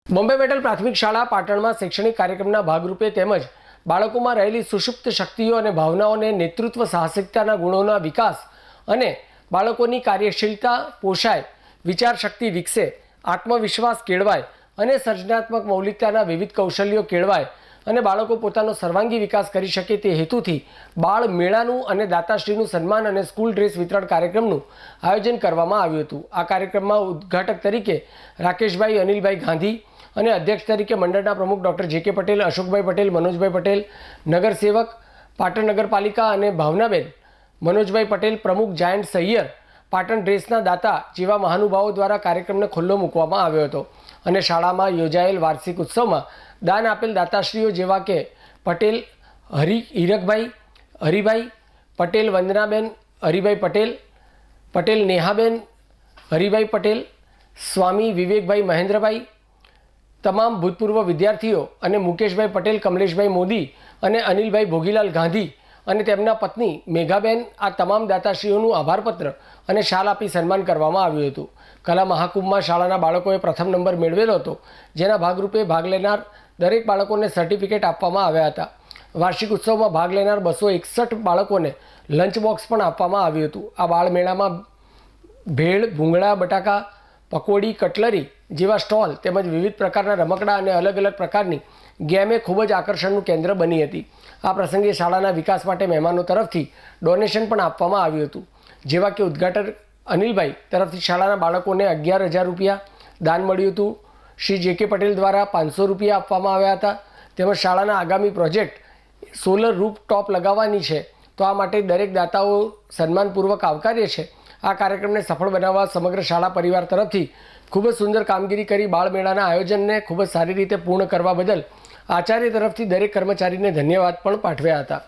Bombay metal પ્રાથમિક શાળા પાટણમાં શૈક્ષણિક કાર્યક્રમના ભાગરૂપે તેમજ બાળકોમાં રહેલી સુષુપ્ત શક્તિઓ અને ભાવનાઓને નેતૃત્વ સાહસિકતાના ગુણોના વિકાસ અને બાળકોની કાર્યશીલતા પોષાય, વિચારશક્તિ વિકસે, આત્મવિશ્વાસ કેળવાય અને સર્જનાત્મક મૌલિકતાના વિવિધ કૌશલ્યો કેળવાય અને બાળકો પોતાનો સર્વાંગી વિકાસ કરી શકે તે હેતુથી બાળ મેળાનું અને દાતાશ્રીનું સન્માન અને સ્કૂલ ડ્રેસ વિતરણ કાર્યક્રમનું આયોજન કરવામાં આવ્યું હતું। આ કાર્યક્રમમાં ઉદ્ઘાટક તરીકે રાકેશભાઈ અનિલભાઈ ગાંધી અને અધ્યક્ષ તરીકે મંડળના પ્રમુખ ડૉક્ટર જે.કે. પટેલ, અશોકભાઈ પટેલ, મનોજભાઈ પટેલ, નગરસેવક પાટણ નગરપાલિકા અને ભાવનાબેન, મનોજભાઈ પટેલ, પ્રમુખ જાયન્ટ સૈયર, પાટણ ડ્રેસના દાતા જેવા મહાનુભાવો દ્વારા કાર્યક્રમને ખુલ્લો મૂકવામાં આવ્યો હતો અને શાળામાં યોજાયેલ વાર્ષિક ઉત્સવમાં દાન આપેલ દાતાશ્રીઓ જેવા કે પટેલ હીરકભાઈ, હરિભાઈ પટેલ, વંદનાબેન, હરિભાઈ પટેલ, પટેલ નેહાબેન, હરિભાઈ પટેલ, સ્વામી વિવેકભાઈ મહેન્દ્રભાઈ, તમામ ભૂતપૂર્વ વિદ્યાર્થીઓ અને મુકેશભાઈ પટેલ, કમલેશભાઈ મોદી અને અનિલભાઈ ભોગીલાલ ગાંધી અને તેમના પત્ની મેઘાબેન, આ તમામ દાતાશ્રીઓનું આભારપત્ર અને શાલ આપી સન્માન કરવામાં આવ્યું હતું। કલા મહાકુંભમાં શાળાના બાળકોએ પ્રથમ નંબર મેળવેલો હતો, જેના ભાગરૂપે ભાગ લેનાર દરેક બાળકોને સર્ટિફિકેટ આપવામાં આવ્યા હતા। વાર્ષિક ઉત્સવમાં ભાગ લેનાર 261 બાળકોને લંચ બોક્સ પણ આપવામાં આવ્યું હતું। આ બાળમેળામાં ભેળ, ભૂંગળા, બટાકા, પકોડી, કટલરી જેવા સ્ટોલ તેમજ વિવિધ પ્રકારના રમકડા અને અલગ અલગ પ્રકારની ગેમે ખૂબ જ આકર્ષણનું કેન્દ્ર બની હતી। આ પ્રસંગે શાળાના વિકાસ માટે મહેમાનો તરફથી ડોનેશન પણ આપવામાં આવ્યું હતું, જેવા કે ઉદ્ઘાટક અનિલભાઈ તરફથી શાળાના બાળકોને 11,000 રૂપિયા દાન મળ્યું હતું। શ્રી જે.કે. પટેલ દ્વારા 500 રૂપિયા આપવામાં આવ્યા હતા। તેમજ શાળાના આગામી પ્રોજેક્ટ સોલર રૂફ ટોપ લગાવવાની છે, તો આ માટે દરેક દાતાઓ સન્માનપૂર્વક આવકાર્ય છે। આ કાર્યક્રમને સફળ બનાવવા સમગ્ર શાળા પરિવાર તરફથી ખૂબ જ સુંદર કામગીરી કરી બાળમેળાના આયોજનને ખૂબ જ સારી રીતે પૂર્ણ કરવા બદલ આચાર્ય તરફથી દરેક કર્મચારીને ધન્યવાદ પણ પાઠવ્યા હતા।